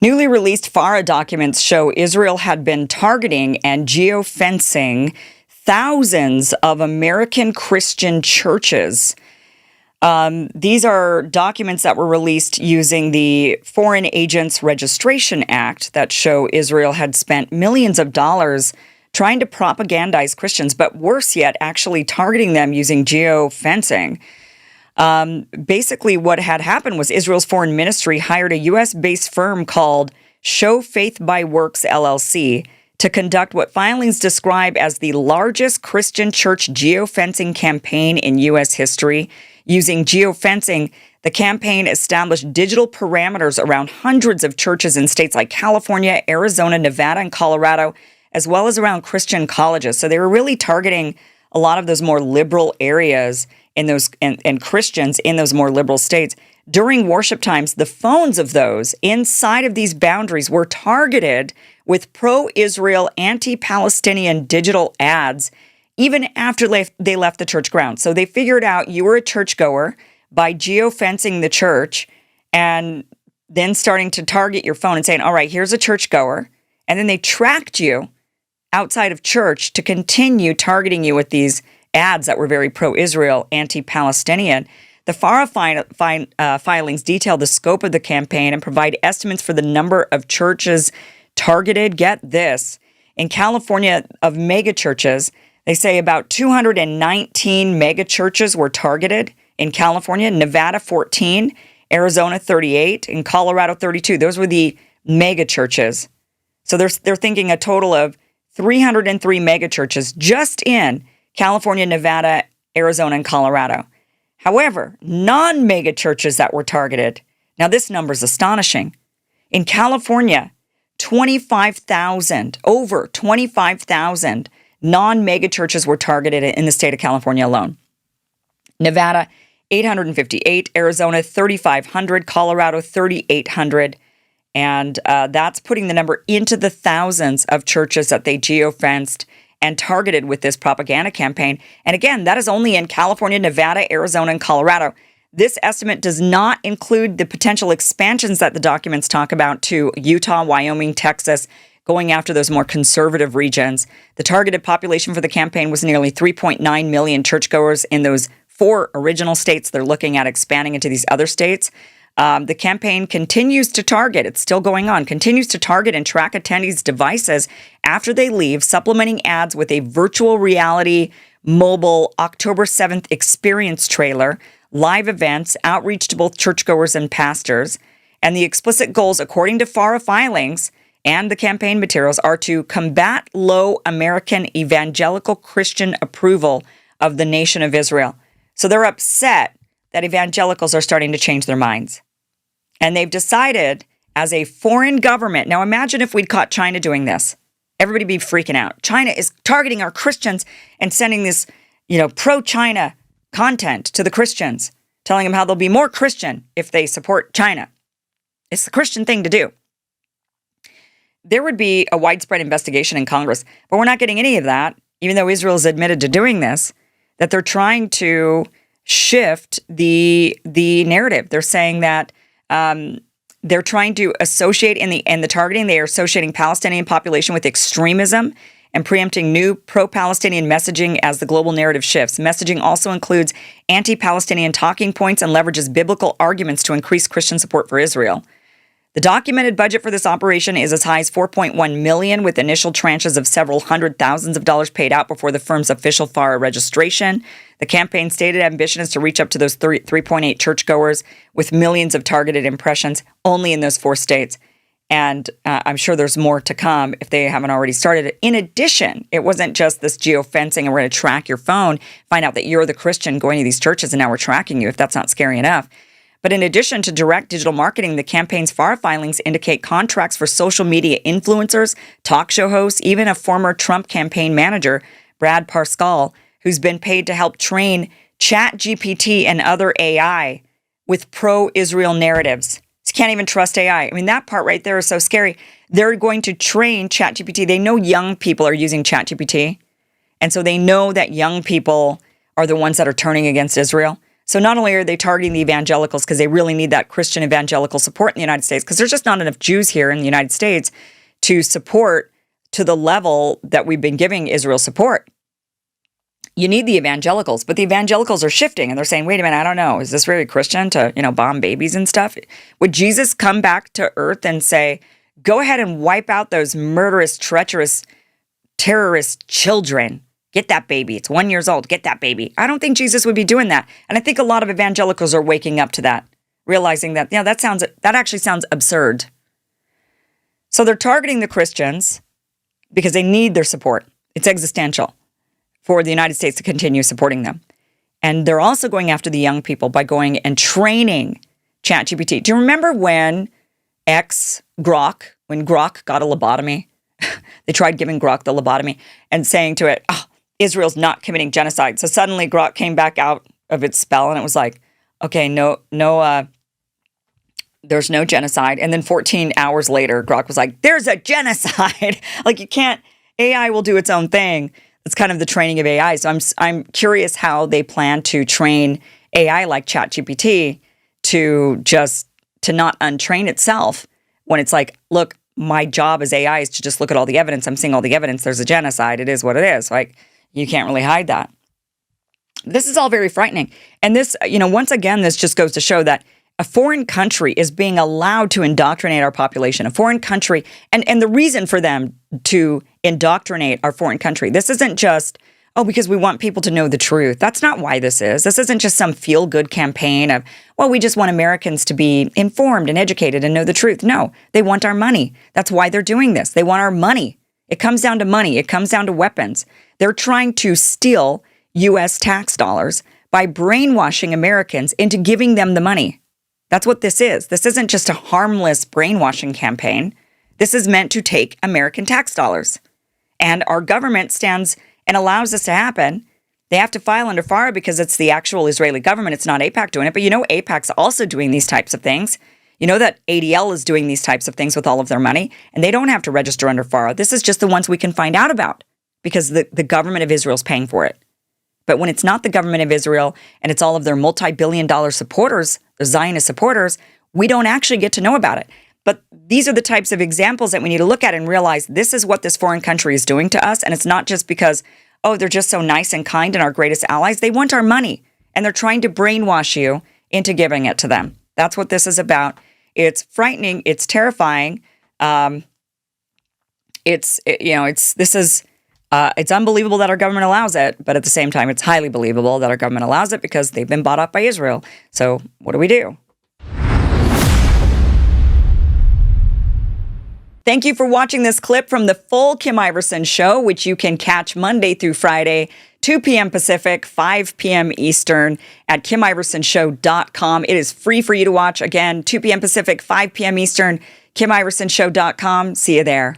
Newly released FARA documents show Israel had been targeting and geofencing thousands of American Christian churches. These are documents that were released using the Foreign Agents Registration Act that show Israel had spent millions of dollars trying to propagandize Christians, but worse yet, actually targeting them using geofencing. Basically, what had happened was Israel's foreign ministry hired a U.S.-based firm called Show Faith by Works, LLC, to conduct what filings describe as the largest Christian church geofencing campaign in U.S. history. Using geofencing, the campaign established digital parameters around hundreds of churches in states like California, Arizona, Nevada, and Colorado, as well as around Christian colleges. So they were really targeting a lot of those more liberal areas in those and Christians in those more liberal states. During worship times, the phones of those inside of these boundaries were targeted with pro-Israel, anti-Palestinian digital ads, even after they left the church grounds. So they figured out you were a churchgoer by geofencing the church and then starting to target your phone and saying, all right, here's a churchgoer. And then they tracked you outside of church to continue targeting you with these ads that were very pro-Israel, anti-Palestinian. The FARA filings detail the scope of the campaign and provide estimates for the number of churches targeted. Get this. In California, of megachurches, they say about 219 megachurches were targeted in California, Nevada 14, Arizona 38, and Colorado 32. Those were the megachurches. So they're thinking a total of 303 megachurches just in California, Nevada, Arizona, and Colorado. However, non-mega churches that were targeted, now this number is astonishing. In California, over 25,000 non-mega churches were targeted in the state of California alone. Nevada, 858, Arizona, 3,500, Colorado, 3,800. And that's putting the number into the thousands of churches that they geofenced and targeted with this propaganda campaign. And again, that is only in California, Nevada, Arizona, and Colorado. This estimate does not include the potential expansions that the documents talk about to Utah, Wyoming, Texas, going after those more conservative regions. The targeted population for the campaign was nearly 3.9 million churchgoers in those 4 original states. They're looking at expanding into these other states. The campaign continues to target, it's still going on, continues to target and track attendees' devices after they leave, supplementing ads with a virtual reality mobile October 7th experience trailer, live events, outreach to both churchgoers and pastors. And the explicit goals, according to FARA filings and the campaign materials, are to combat low American evangelical Christian approval of the nation of Israel. So they're upset that evangelicals are starting to change their minds. And they've decided as a foreign government, now imagine if we'd caught China doing this. Everybody be freaking out. China is targeting our Christians and sending this, pro-China content to the Christians, telling them how they'll be more Christian if they support China. It's the Christian thing to do. There would be a widespread investigation in Congress, but we're not getting any of that, even though Israel has admitted to doing this, that they're trying to shift the narrative. They're saying that they're trying to associate in the targeting, they are associating Palestinian population with extremism and preempting new pro-Palestinian messaging as the global narrative shifts. Messaging also includes anti-Palestinian talking points and leverages biblical arguments to increase Christian support for Israel. The documented budget for this operation is as high as $4.1 million, with initial tranches of several hundred thousands of dollars paid out before the firm's official FARA registration. The campaign's stated ambition is to reach up to those 3.8 churchgoers with millions of targeted impressions only in those 4 states. And I'm sure there's more to come if they haven't already started. In addition, it wasn't just this geofencing and we're going to track your phone, find out that you're the Christian going to these churches, and now we're tracking you, if that's not scary enough. But in addition to direct digital marketing, the campaign's FARA filings indicate contracts for social media influencers, talk show hosts, even a former Trump campaign manager, Brad Parscale, who's been paid to help train ChatGPT and other AI with pro-Israel narratives. You can't even trust AI. I mean, that part right there is so scary. They're going to train ChatGPT. They know young people are using ChatGPT. And so they know that young people are the ones that are turning against Israel. So not only are they targeting the evangelicals because they really need that Christian evangelical support in the United States, because there's just not enough Jews here in the United States to support to the level that we've been giving Israel support. You need the evangelicals, but the evangelicals are shifting and they're saying, wait a minute, I don't know. Is this really Christian to, bomb babies and stuff? Would Jesus come back to earth and say, go ahead and wipe out those murderous, treacherous, terrorist children? Get that baby. It's 1 year old. Get that baby. I don't think Jesus would be doing that. And I think a lot of evangelicals are waking up to that, realizing that, that actually sounds absurd. So they're targeting the Christians because they need their support. It's existential for the United States to continue supporting them. And they're also going after the young people by going and training ChatGPT. Do you remember when when Grok got a lobotomy? They tried giving Grok the lobotomy and saying to it, Israel's not committing genocide. So suddenly Grok came back out of its spell and it was like, okay, there's no genocide. And then 14 hours later, Grok was like, there's a genocide. Like AI will do its own thing. It's kind of the training of AI. So I'm curious how they plan to train AI like ChatGPT to not untrain itself when it's like, look, my job as AI is to just look at all the evidence. I'm seeing all the evidence. There's a genocide. It is what it is. Like, you can't really hide that. This is all very frightening. And this, once again, this just goes to show that a foreign country is being allowed to indoctrinate our population. A foreign country, and the reason for them to indoctrinate our foreign country, this isn't just, because we want people to know the truth. That's not why this is. This isn't just some feel-good campaign of, we just want Americans to be informed and educated and know the truth. No, they want our money. That's why they're doing this. They want our money. It comes down to money. It comes down to weapons. They're trying to steal U.S. tax dollars by brainwashing Americans into giving them the money. That's what this is. This isn't just a harmless brainwashing campaign. This is meant to take American tax dollars. And our government stands and allows this to happen. They have to file under FARA because it's the actual Israeli government. It's not AIPAC doing it. But AIPAC's also doing these types of things. You know that ADL is doing these types of things with all of their money, and they don't have to register under FARA. This is just the ones we can find out about because the government of Israel is paying for it. But when it's not the government of Israel and it's all of their multi-billion-dollar supporters, the Zionist supporters, we don't actually get to know about it. But these are the types of examples that we need to look at and realize this is what this foreign country is doing to us. And it's not just because, they're just so nice and kind and our greatest allies. They want our money, and they're trying to brainwash you into giving it to them. That's what this is about. It's frightening. It's terrifying. It's unbelievable that our government allows it, but at the same time, it's highly believable that our government allows it because they've been bought up by Israel. So what do we do? Thank you for watching this clip from the full Kim Iversen Show, which you can catch Monday through Friday, 2 p.m. Pacific, 5 p.m. Eastern at KimIversonShow.com. It is free for you to watch. Again, 2 p.m. Pacific, 5 p.m. Eastern, KimIversonShow.com. See you there.